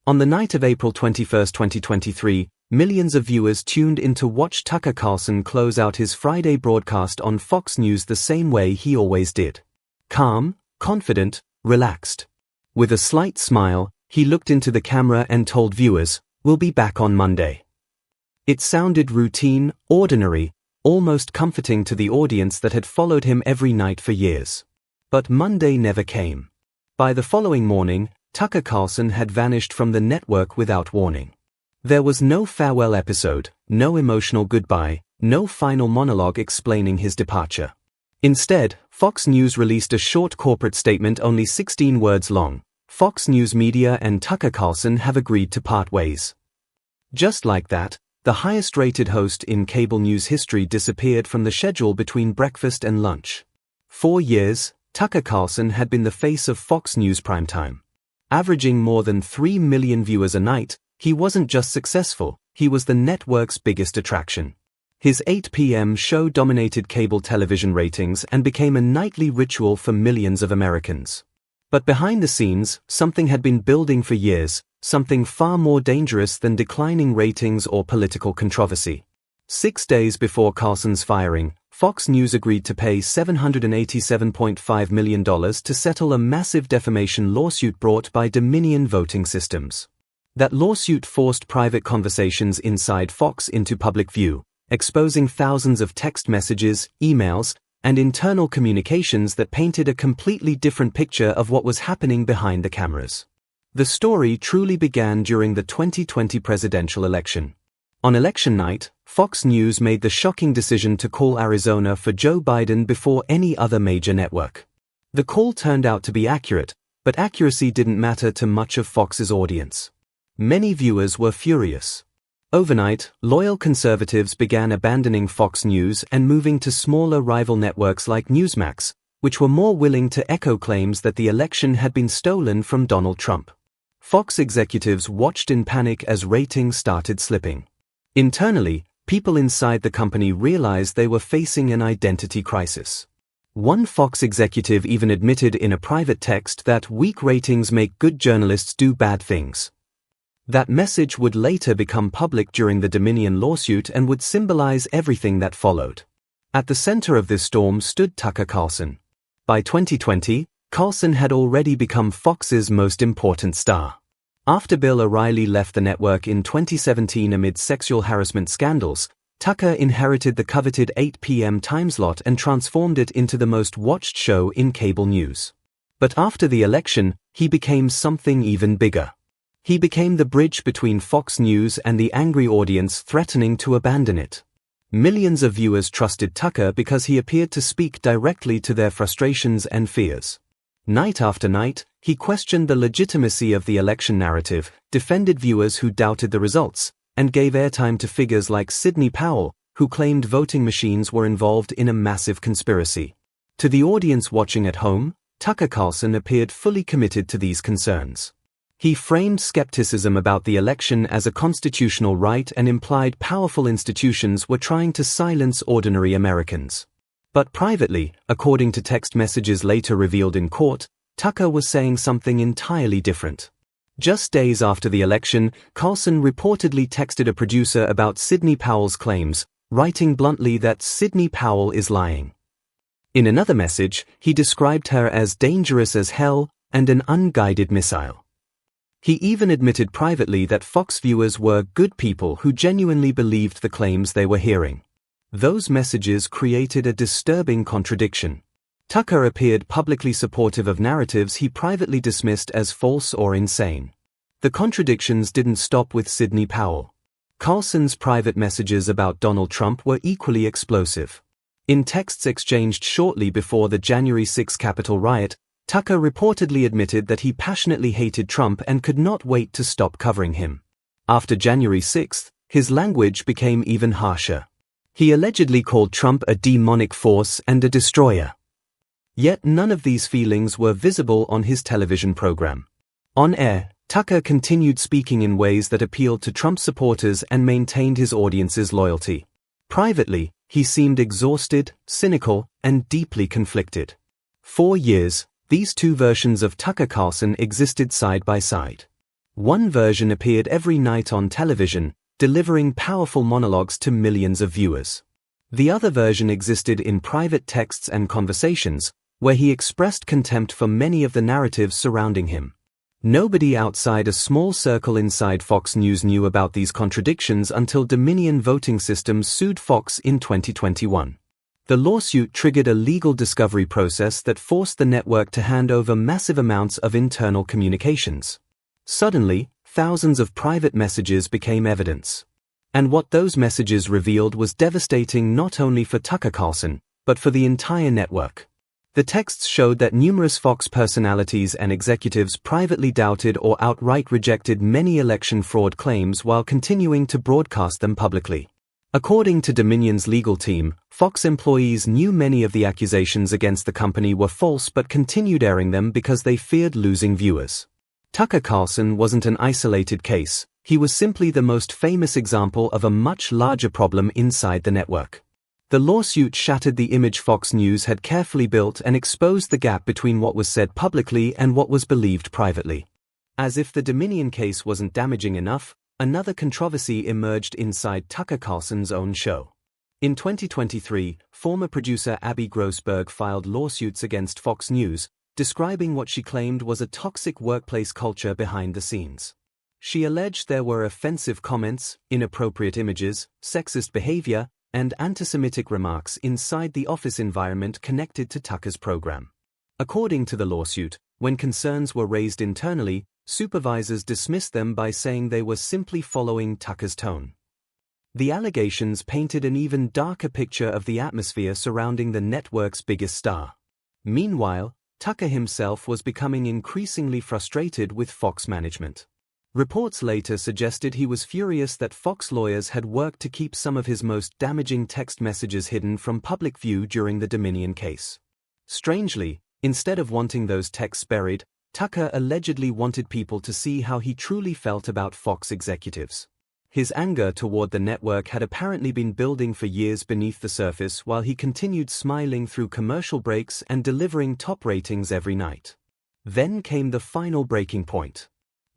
On the night of April 21, 2023, millions of viewers tuned in to watch Tucker Carlson close out his Friday broadcast on Fox News the same way he always did. Calm, confident, relaxed. With a slight smile, he looked into the camera and told viewers, "We'll be back on Monday." It sounded routine, ordinary, almost comforting to the audience that had followed him every night for years. But Monday never came. By the following morning, Tucker Carlson had vanished from the network without warning. There was no farewell episode, no emotional goodbye, no final monologue explaining his departure. Instead, Fox News released a short corporate statement only 16 words long. Fox News Media and Tucker Carlson have agreed to part ways. Just like that, the highest-rated host in cable news history disappeared from the schedule between breakfast and lunch. 4 years, Tucker Carlson had been the face of Fox News primetime. Averaging more than 3 million viewers a night, he wasn't just successful, he was the network's biggest attraction. His 8 p.m. show dominated cable television ratings and became a nightly ritual for millions of Americans. But behind the scenes, something had been building for years, something far more dangerous than declining ratings or political controversy. 6 days before Carlson's firing, Fox News agreed to pay $787.5 million to settle a massive defamation lawsuit brought by Dominion Voting Systems. That lawsuit forced private conversations inside Fox into public view, exposing thousands of text messages, emails, and internal communications that painted a completely different picture of what was happening behind the cameras. The story truly began during the 2020 presidential election. On election night, Fox News made the shocking decision to call Arizona for Joe Biden before any other major network. The call turned out to be accurate, but accuracy didn't matter to much of Fox's audience. Many viewers were furious. Overnight, loyal conservatives began abandoning Fox News and moving to smaller rival networks like Newsmax, which were more willing to echo claims that the election had been stolen from Donald Trump. Fox executives watched in panic as ratings started slipping. Internally, people inside the company realized they were facing an identity crisis. One Fox executive even admitted in a private text that weak ratings make good journalists do bad things. That message would later become public during the Dominion lawsuit and would symbolize everything that followed. At the center of this storm stood Tucker Carlson. By 2020, Carlson had already become Fox's most important star. After Bill O'Reilly left the network in 2017 amid sexual harassment scandals, Tucker inherited the coveted 8 p.m. time slot and transformed it into the most watched show in cable news. But after the election, he became something even bigger. He became the bridge between Fox News and the angry audience threatening to abandon it. Millions of viewers trusted Tucker because he appeared to speak directly to their frustrations and fears. Night after night, he questioned the legitimacy of the election narrative, defended viewers who doubted the results, and gave airtime to figures like Sidney Powell, who claimed voting machines were involved in a massive conspiracy. To the audience watching at home, Tucker Carlson appeared fully committed to these concerns. He framed skepticism about the election as a constitutional right and implied powerful institutions were trying to silence ordinary Americans. But privately, according to text messages later revealed in court, Tucker was saying something entirely different. Just days after the election, Carlson reportedly texted a producer about Sidney Powell's claims, writing bluntly that Sidney Powell is lying. In another message, he described her as dangerous as hell and an unguided missile. He even admitted privately that Fox viewers were good people who genuinely believed the claims they were hearing. Those messages created a disturbing contradiction. Tucker appeared publicly supportive of narratives he privately dismissed as false or insane. The contradictions didn't stop with Sidney Powell. Carlson's private messages about Donald Trump were equally explosive. In texts exchanged shortly before the January 6 Capitol riot, Tucker reportedly admitted that he passionately hated Trump and could not wait to stop covering him. After January 6, his language became even harsher. He allegedly called Trump a demonic force and a destroyer. Yet none of these feelings were visible on his television program. On air, Tucker continued speaking in ways that appealed to Trump supporters and maintained his audience's loyalty. Privately, he seemed exhausted, cynical, and deeply conflicted. 4 years, these two versions of Tucker Carlson existed side by side. One version appeared every night on television, delivering powerful monologues to millions of viewers. The other version existed in private texts and conversations, where he expressed contempt for many of the narratives surrounding him. Nobody outside a small circle inside Fox News knew about these contradictions until Dominion Voting Systems sued Fox in 2021. The lawsuit triggered a legal discovery process that forced the network to hand over massive amounts of internal communications. Suddenly, thousands of private messages became evidence. And what those messages revealed was devastating not only for Tucker Carlson, but for the entire network. The texts showed that numerous Fox personalities and executives privately doubted or outright rejected many election fraud claims while continuing to broadcast them publicly. According to Dominion's legal team, Fox employees knew many of the accusations against the company were false but continued airing them because they feared losing viewers. Tucker Carlson wasn't an isolated case, he was simply the most famous example of a much larger problem inside the network. The lawsuit shattered the image Fox News had carefully built and exposed the gap between what was said publicly and what was believed privately. As if the Dominion case wasn't damaging enough, another controversy emerged inside Tucker Carlson's own show. In 2023, former producer Abby Grossberg filed lawsuits against Fox News, describing what she claimed was a toxic workplace culture behind the scenes. She alleged there were offensive comments, inappropriate images, sexist behavior, and anti-Semitic remarks inside the office environment connected to Tucker's program. According to the lawsuit, when concerns were raised internally, supervisors dismissed them by saying they were simply following Tucker's tone. The allegations painted an even darker picture of the atmosphere surrounding the network's biggest star. Meanwhile, Tucker himself was becoming increasingly frustrated with Fox management. Reports later suggested he was furious that Fox lawyers had worked to keep some of his most damaging text messages hidden from public view during the Dominion case. Strangely, instead of wanting those texts buried, Tucker allegedly wanted people to see how he truly felt about Fox executives. His anger toward the network had apparently been building for years beneath the surface while he continued smiling through commercial breaks and delivering top ratings every night. Then came the final breaking point.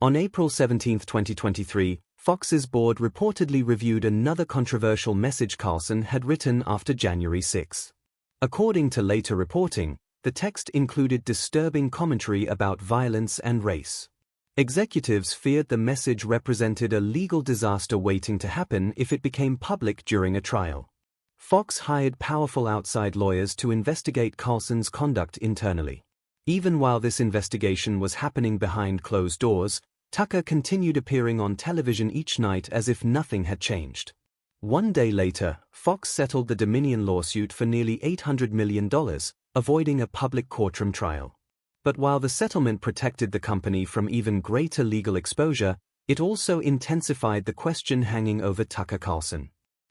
On April 17, 2023, Fox's board reportedly reviewed another controversial message Carlson had written after January 6. According to later reporting, the text included disturbing commentary about violence and race. Executives feared the message represented a legal disaster waiting to happen if it became public during a trial. Fox hired powerful outside lawyers to investigate Carlson's conduct internally. Even while this investigation was happening behind closed doors, Tucker continued appearing on television each night as if nothing had changed. One day later, Fox settled the Dominion lawsuit for nearly $800 million, avoiding a public courtroom trial. But while the settlement protected the company from even greater legal exposure, it also intensified the question hanging over Tucker Carlson.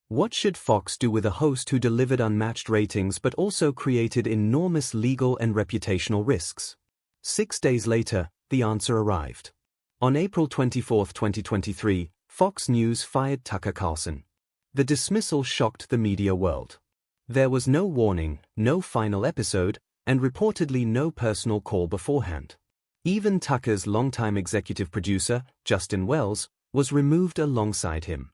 What should Fox do with a host who delivered unmatched ratings but also created enormous legal and reputational risks? 6 days later, the answer arrived. On April 24, 2023, Fox News fired Tucker Carlson. The dismissal shocked the media world. There was no warning, no final episode, and reportedly no personal call beforehand. Even Tucker's longtime executive producer, Justin Wells, was removed alongside him.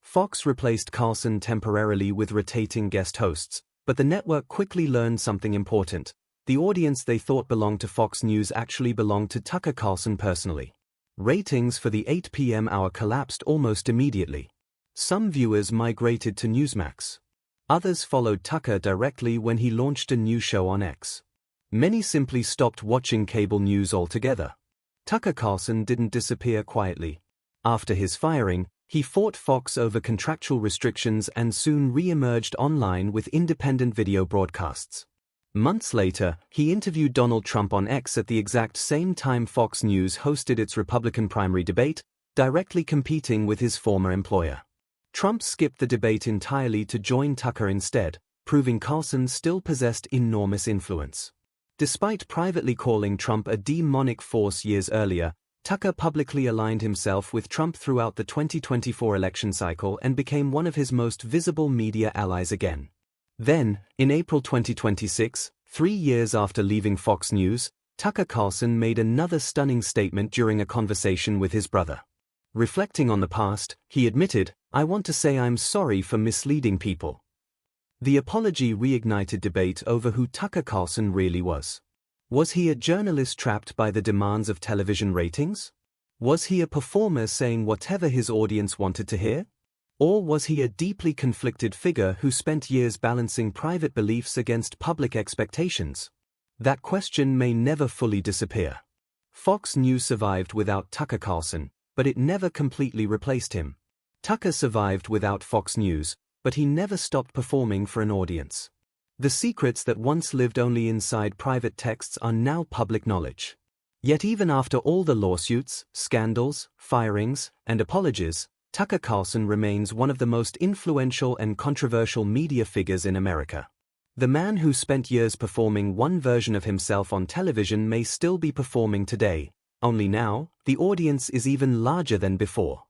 Fox replaced Carlson temporarily with rotating guest hosts, but the network quickly learned something important. The audience they thought belonged to Fox News actually belonged to Tucker Carlson personally. Ratings for the 8 p.m. hour collapsed almost immediately. Some viewers migrated to Newsmax. Others followed Tucker directly when he launched a new show on X. Many simply stopped watching cable news altogether. Tucker Carlson didn't disappear quietly. After his firing, he fought Fox over contractual restrictions and soon re-emerged online with independent video broadcasts. Months later, he interviewed Donald Trump on X at the exact same time Fox News hosted its Republican primary debate, directly competing with his former employer. Trump skipped the debate entirely to join Tucker instead, proving Carlson still possessed enormous influence. Despite privately calling Trump a demonic force years earlier, Tucker publicly aligned himself with Trump throughout the 2024 election cycle and became one of his most visible media allies again. Then, in April 2026, 3 years after leaving Fox News, Tucker Carlson made another stunning statement during a conversation with his brother. Reflecting on the past, he admitted, "I want to say I'm sorry for misleading people." The apology reignited debate over who Tucker Carlson really was. Was he a journalist trapped by the demands of television ratings? Was he a performer saying whatever his audience wanted to hear? Or was he a deeply conflicted figure who spent years balancing private beliefs against public expectations? That question may never fully disappear. Fox News survived without Tucker Carlson, but it never completely replaced him. Tucker survived without Fox News, but he never stopped performing for an audience. The secrets that once lived only inside private texts are now public knowledge. Yet even after all the lawsuits, scandals, firings, and apologies, Tucker Carlson remains one of the most influential and controversial media figures in America. The man who spent years performing one version of himself on television may still be performing today, only now, the audience is even larger than before.